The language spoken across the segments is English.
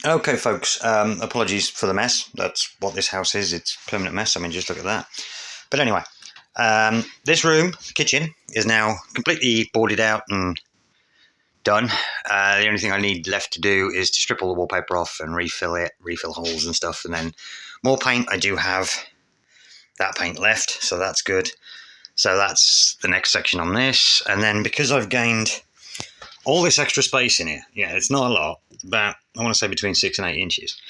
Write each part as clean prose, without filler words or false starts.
Okay, folks, apologies for the mess. That's what this house is. It's a permanent mess. I mean, just look at that. But anyway, this room, kitchen, is now completely boarded out and done. The only thing I need left to do is to strip all the wallpaper off and refill it, refill holes and stuff, and then more paint. I do have that paint left, so that's good. So that's the next section on this. And then because I've gained all this extra space in here, yeah, it's not a lot, about, I want to say between 6 and 8 inches.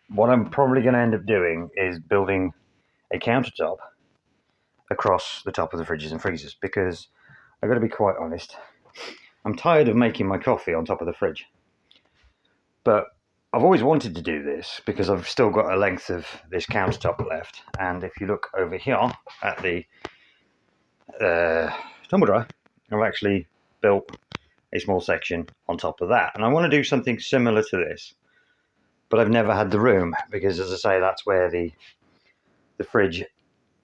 What I'm probably going to end up doing is building a countertop across the top of the fridges and freezers, because I've got to be quite honest, I'm tired of making my coffee on top of the fridge. But I've always wanted to do this because I've still got a length of this countertop left. And if you look over here at the tumble dryer, I've actually built a small section on top of that. And I want to do something similar to this, but I've never had the room because, as I say, that's where the fridge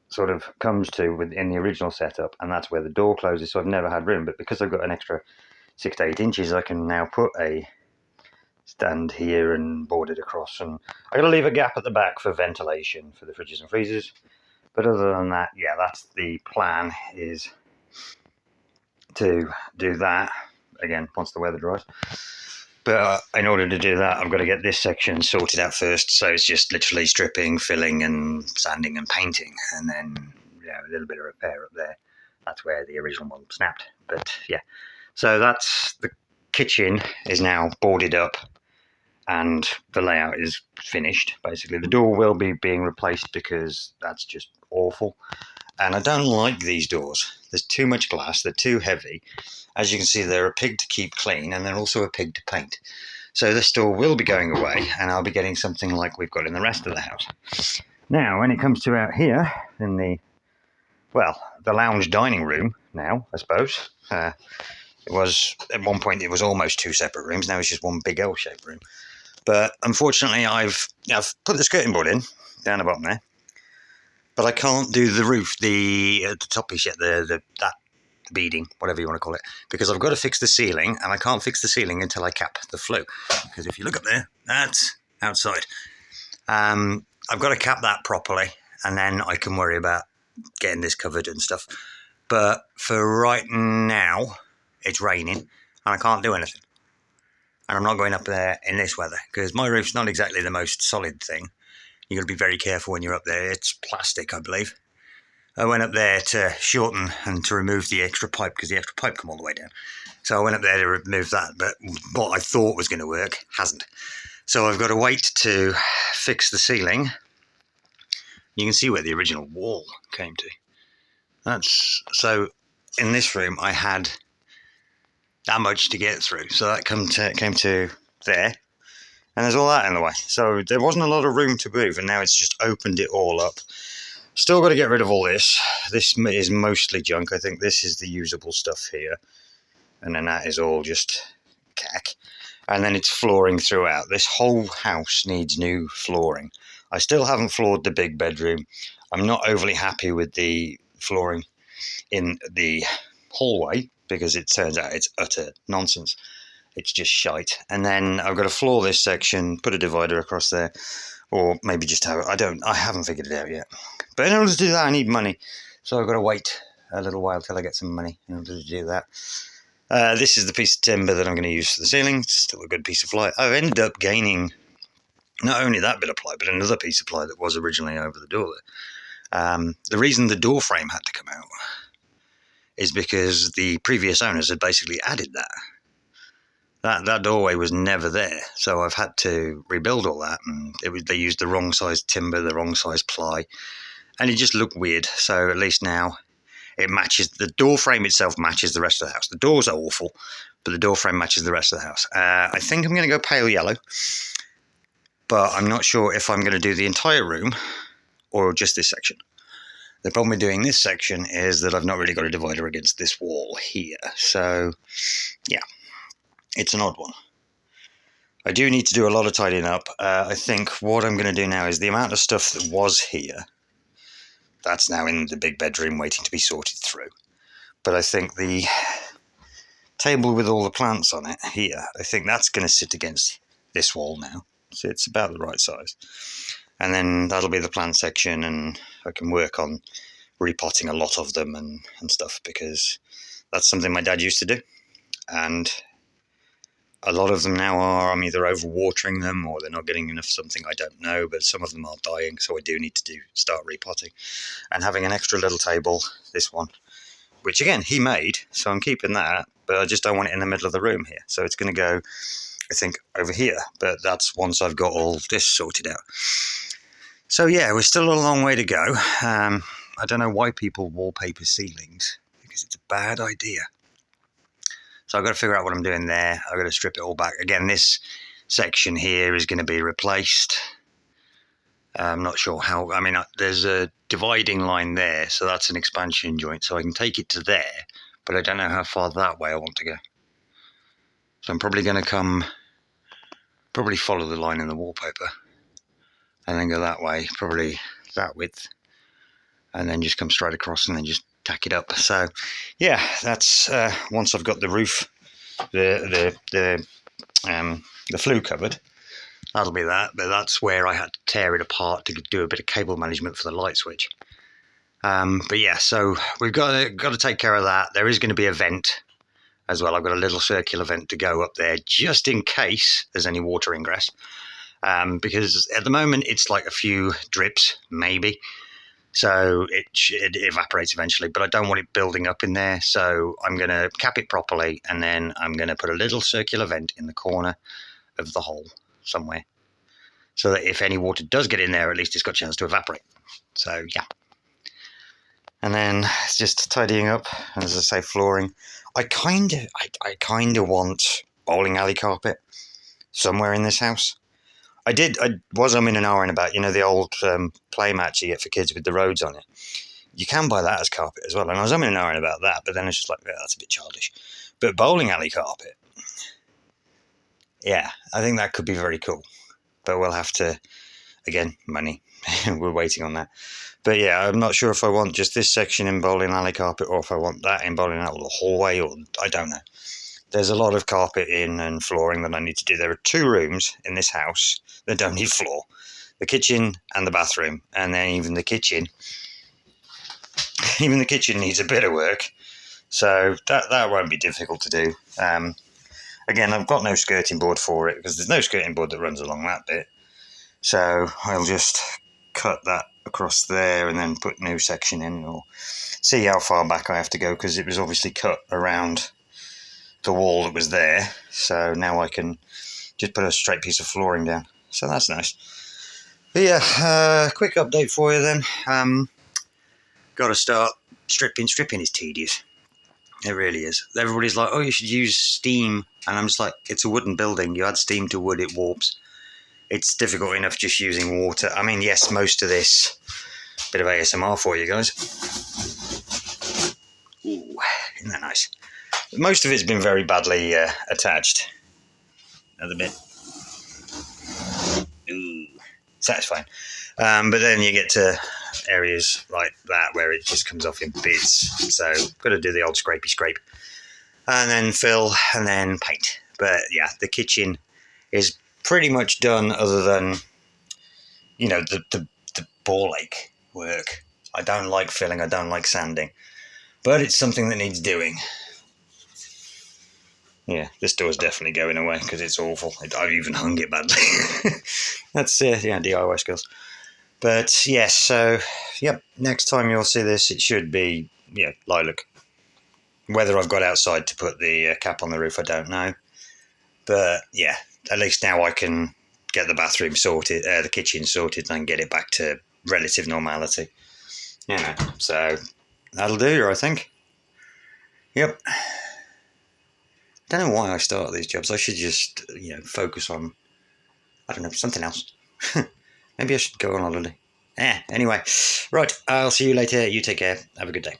sort of comes to within the original setup, and that's where the door closes. So I've never had room, but because I've got an extra 6 to 8 inches, I can now put a stand here and board it across. And I got to leave a gap at the back for ventilation for the fridges and freezers. But other than that, yeah, that's the plan, is to do that again once the weather dries. But in order to do that, I've got to get this section sorted out first. So it's just literally stripping, filling, and sanding and painting, and then a little bit of repair up there. That's where the original one snapped. But yeah, so that's the kitchen is now boarded up, and the layout is finished. Basically, the door will be being replaced because that's just awful. And I don't like these doors. There's too much glass. They're too heavy. As you can see, they're a pig to keep clean, and they're also a pig to paint. So this door will be going away, and I'll be getting something like we've got in the rest of the house. Now, when it comes to out here in the lounge dining room now, I suppose. It was, at one point, it was almost 2 separate rooms. Now it's just one big L-shaped room. But unfortunately, I've put the skirting board in, down the bottom there. But I can't do the roof, the top piece yet, that beading, whatever you want to call it, because I've got to fix the ceiling, and I can't fix the ceiling until I cap the flue. Because if you look up there, that's outside. I've got to cap that properly, and then I can worry about getting this covered and stuff. But for right now, it's raining, and I can't do anything. And I'm not going up there in this weather, because my roof's not exactly the most solid thing. You've got to be very careful when you're up there. It's plastic, I believe. I went up there to shorten and to remove the extra pipe, because the extra pipe come all the way down. So I went up there to remove that, but what I thought was going to work hasn't. So I've got to wait to fix the ceiling. You can see where the original wall came to. So in this room I had that much to get through. So that came to there. And there's all that in the way. So there wasn't a lot of room to move, and now it's just opened it all up. Still got to get rid of all this. This is mostly junk. I think this is the usable stuff here. And then that is all just cack. And then it's flooring throughout. This whole house needs new flooring. I still haven't floored the big bedroom. I'm not overly happy with the flooring in the hallway, because it turns out it's utter nonsense. It's just shite. And then I've got to floor this section, put a divider across there, or maybe just have it. I haven't figured it out yet. But in order to do that, I need money. So I've got to wait a little while till I get some money in order to do that. This is the piece of timber that I'm going to use for the ceiling. It's still a good piece of ply. I've ended up gaining not only that bit of ply, but another piece of ply that was originally over the door. The reason the door frame had to come out is because the previous owners had basically added that. That doorway was never there, so I've had to rebuild all that, and they used the wrong size timber, the wrong size ply, and it just looked weird. So at least now it matches. The door frame itself matches the rest of the house. The doors are awful, but the door frame matches the rest of the house. I think I'm going to go pale yellow, but I'm not sure if I'm going to do the entire room or just this section. The problem with doing this section is that I've not really got a divider against this wall here, so yeah. It's an odd one. I do need to do a lot of tidying up. I think what I'm going to do now is the amount of stuff that was here, that's now in the big bedroom waiting to be sorted through. But I think the table with all the plants on it here, I think that's going to sit against this wall now, so it's about the right size. And then that'll be the plant section, and I can work on repotting a lot of them and stuff, because that's something my dad used to do. And a lot of them now I'm either overwatering them or they're not getting enough something, I don't know, but some of them are dying, so I do need to start repotting. And having an extra little table, this one, which again he made, so I'm keeping that, but I just don't want it in the middle of the room here, so it's going to go, I think, over here, but that's once I've got all this sorted out. So yeah, we're still a long way to go. I don't know why people wallpaper ceilings, because it's a bad idea. So I've got to figure out what I'm doing there. I've got to strip it all back. Again, this section here is going to be replaced. I'm not sure how. I mean, there's a dividing line there, so that's an expansion joint, so I can take it to there, but I don't know how far that way I want to go. So I'm probably going to probably follow the line in the wallpaper and then go that way, probably that width, and then just come straight across and then just tack it up. So yeah, that's once I've got the roof, the flue covered, that'll be that. But that's where I had to tear it apart to do a bit of cable management for the light switch. But yeah, so we've got to take care of that. There is going to be a vent as well. I've got a little circular vent to go up there just in case there's any water ingress, because at the moment it's like a few drips maybe, so it evaporates eventually, but I don't want it building up in there, so I'm going to cap it properly, and then I'm going to put a little circular vent in the corner of the hole somewhere, so that if any water does get in there, at least it's got a chance to evaporate. So yeah. And then it's just tidying up, and as I say, flooring. I kind of want bowling alley carpet somewhere in this house. I was umming and ahhing about, the old play mat you get for kids with the roads on it. You can buy that as carpet as well, and I was umming and ahhing about that, but then it's just like, yeah, that's a bit childish. But bowling alley carpet, yeah, I think that could be very cool. But we'll have to, again, money. We're waiting on that. But yeah, I'm not sure if I want just this section in bowling alley carpet, or if I want that in bowling alley, or the hallway, or I don't know. There's a lot of carpet in and flooring that I need to do. There are 2 rooms in this house that don't need floor. The kitchen and the bathroom. And then even the kitchen needs a bit of work. So that won't be difficult to do. Again, I've got no skirting board for it, because there's no skirting board that runs along that bit. So I'll just cut that across there and then put new section in, or see how far back I have to go, because it was obviously cut around the wall that was there, so now I can just put a straight piece of flooring down, so that's nice. But yeah, quick update for you then. Got to start stripping is tedious, it really is. Everybody's like, oh, you should use steam, and I'm just like, it's a wooden building, you add steam to wood, it warps. It's difficult enough just using water. I mean, yes, most of this, bit of ASMR for you guys. Ooh, isn't that nice? Most of it's been very badly attached. Another bit. Ooh, satisfying. But then you get to areas like that where it just comes off in bits. So got to do the old scrapey scrape. And then fill, and then paint. But yeah, the kitchen is pretty much done, other than, the ball ache work. I don't like filling, I don't like sanding. But it's something that needs doing. Yeah, this door's definitely going away because it's awful. I've even hung it badly. That's, DIY skills. But, yes, so, yep, next time you'll see this, it should be, lilac. Whether I've got outside to put the cap on the roof, I don't know. But, yeah, at least now I can get the bathroom sorted, the kitchen sorted, and get it back to relative normality. So that'll do, I think. Yep. Don't know why I start these jobs. I should just, focus on, I don't know, something else. Maybe I should go on holiday. Anyway, right, I'll see you later. You take care. Have a good day.